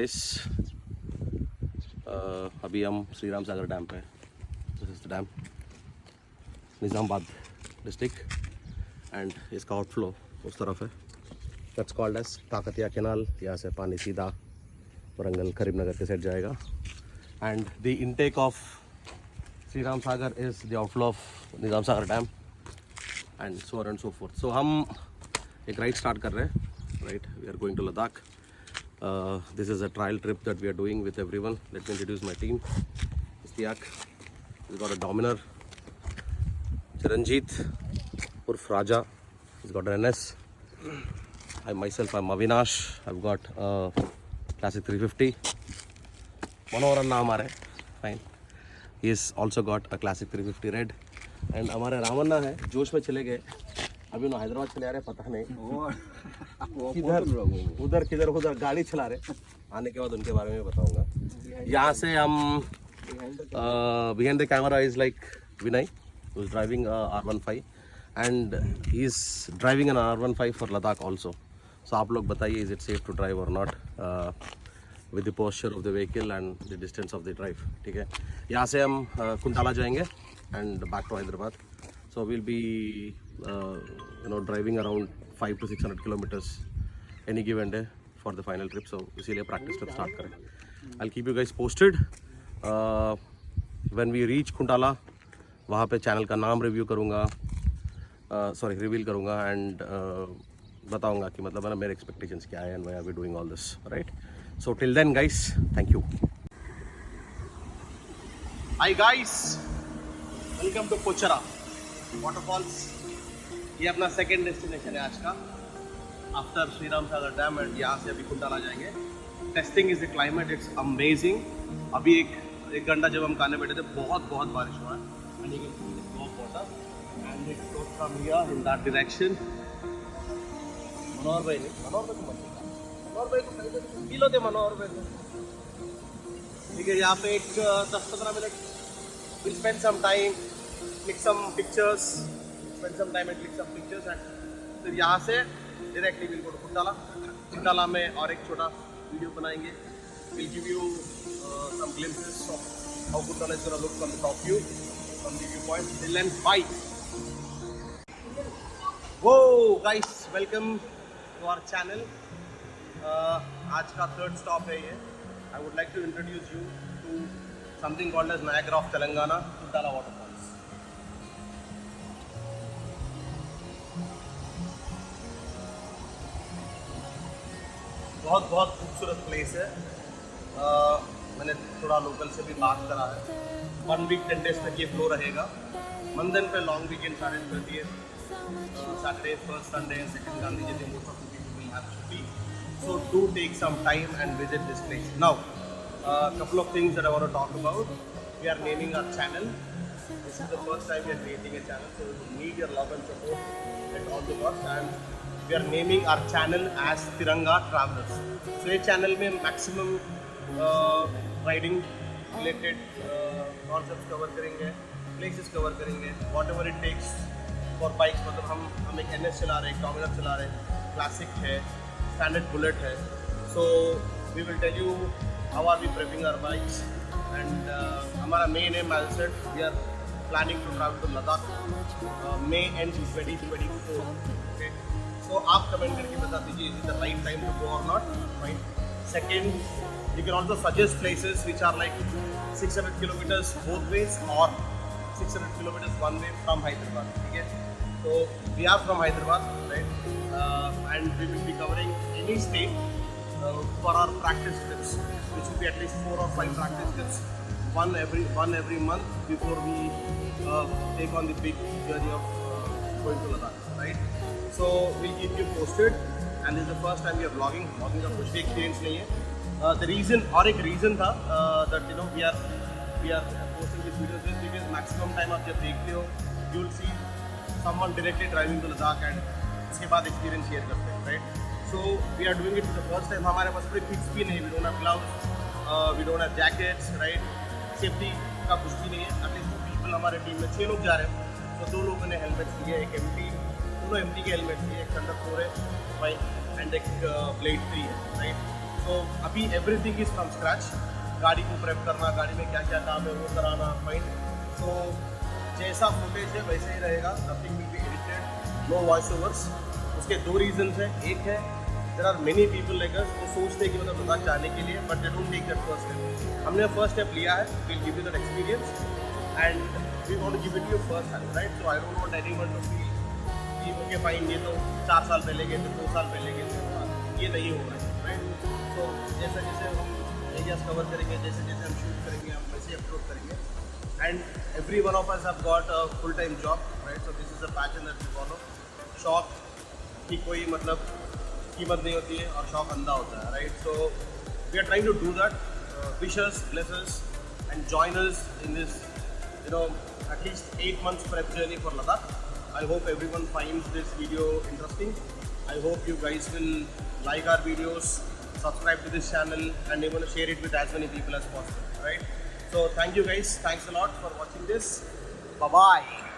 Guys, अभी हम Shri Ram Sagar dam पे, this is the dam, Nizamabad district and इसका आउटफ्लो उस तरफ है। That's called as Kakatiya canal. यहाँ से पानी सीधा वरंगल करीमनगर के साइड जाएगा and the intake of Shri Ram Sagar is the outflow of Nizam Sagar dam and so on and so forth. So हम एक राइड स्टार्ट कर रहे हैं, right, we are going to Ladakh. This is a trial trip that we are doing with everyone. Let me introduce my team. Istiak, he's got a Dominar. Chiranjit, Urf Raja, he's got an NS. I myself, I'm Avinash. I've got a Classic 350. Manoharan naam aa raha hai. Fine. He's also got a Classic 350 Red. And हमारे रामन्ना है, जोश में चले गए। अभी ना हैदराबाद चले आ रहे, पता नहीं किधर उधर गाड़ी चला रहे। आने के बाद उनके बारे में बताऊंगा। यहाँ से हम behind the camera is like Vinay, who is driving R15 and he is driving an R15 for Ladakh also. So आप लोग बताइए, is it safe to drive or not with the posture of the vehicle and the distance of the drive? ठीक है, यहाँ से हम कुंटाला जाएंगे and back to Hyderabad. So we'll be driving around 500 to 600 kilometers any given day for the final trip. So इसीलिए practice trip start करें. I'll keep you guys posted when we reach Kuntala. वहाँ पे channel का नाम review करूँगा, reveal करूँगा and बताऊँगा कि मतलब है ना मेरे एक्सपेक्टेशंस क्या है and why are we doing all this, right? So till then guys, thank you. Hi guys, welcome to Pochara waterfalls. ये अपना सेकेंड डेस्टिनेशन है आज का after Shri Ram Sagar dam and यहाँ से अभी कुंटाला जाएंगे। Testing is the climate, it's amazing. अभी एक घंटा जब हम खाने बैठे थे बहुत बारिश हुआ है and you can see this drop water and it flows from here in that direction. Manohar भाई को किलो थे मनोहर भाई को, ठीक है। यहाँ पे एक 10-15 minute we'll spend some time, click some pictures, and फिर यहाँ से directly we'll go to Kuntala. Kuntala में और एक छोटा वीडियो बनाएंगे। We'll give you some glimpses of how Kuntala is gonna look from the top view, from the viewpoint. Till then, bye. Whoa guys, welcome to our channel. आज का third stop है ये। I would like to introduce you to something called as Niagara of Telangana, Kuntala Waterfalls. बहुत खूबसूरत place है। मैंने थोड़ा local से भी बात करा है। 1 week 10 days तक ये फ्लो रहेगा। मंदन पे लॉन्ग वीकेंड सारे रहती है, Saturday, first Sunday, second Gandhi Jayanti, most of the people will have छुट्टी। So do take some time and visit this place. Now, couple of things that I want to talk about. We are naming our channel. This is the first time we are creating a channel, so we need your love and support at all the cost. And we are naming our channel as Tiranga Travellers. So ये channel में maximum riding related concepts cover करेंगे, places cover करेंगे, whatever it takes for bikes. मतलब हम एक NS चला रहे हैं, एक Dominar चला रहे हैं, Classic है, Standard Bullet है. So we will tell you how are we prepping our bikes and हमारा main aim, as I said, we are planning to travel to Ladakh May end 2024. Okay, so आप comment करके बता दीजिए is it the right time to go or not, right? Second, you can also suggest places which are like 600 kilometers both ways or 600 kilometers one way from Hyderabad. ठीक है, so we are from Hyderabad, right? And we will be covering any state for our practice trips, which will be at least 4 or 5 practice trips, one every month before we take on the big journey of going to Ladakh, right? So we'll keep you posted, and this is the first time we are vlogging का कुछ भी experience नहीं है। The reason और एक reason था that we are posting this videos is because maximum time आप जब देखते हो you will see someone directly driving to Ladakh and उसके बाद experience share करते हैं, right? So we are doing it for the first time. हमारे पास कोई kits भी नहीं, we don't have gloves, we don't have jackets, right? Safety का कुछ भी नहीं है। At least 2 people हमारे टीम में 6 लोग जा रहे हैं, तो 2 लोगों ने हेलमेट लिए, एक MT, दोनों MT के हेलमेट लिए, एक थंडर 4 है, भाई, एंड एक ब्लेड 3 है, राइट? So अभी everything is from scratch. गाड़ी को प्रेप करना, गाड़ी में क्या क्या काम है वो कराना, फाइन. So जैसा फुटेज है वैसे ही रहेगा. Nothing will be edited, no voice overs. उसके दो रीजंस हैं. एक है there are many people like us जो सोचते हैं कि मतलब लद्दाख जाने के लिए, but they don't take that first step. हमने फर्स्ट स्टेप लिया है. we'll give you that experience and we want to give it to you first hand, right? So I don't want anyone to feel कि okay fine ये तो 4 साल पहले गए थे, 2 साल पहले गए थे, ये नहीं होगा, राइट? तो जैसे जैसे हम एरियाज कवर करेंगे, जैसे जैसे हम शूट करेंगे, हम वैसे अपलोड करेंगे. And every one of us have got a full time job, right? So this is a passion that we follow. शौक की कोई मतलब कीमत नहीं होती है और शौक अंधा होता है, right? So we are trying to do that. Wish us, bless us and join us in this, you know, at least 8 months prep journey for Ladakh. I hope everyone finds this video interesting. I hope you guys will like our videos, subscribe to this channel, and even share it with as many people as possible, right? So thank you guys. Thanks a lot for watching this. Bye bye.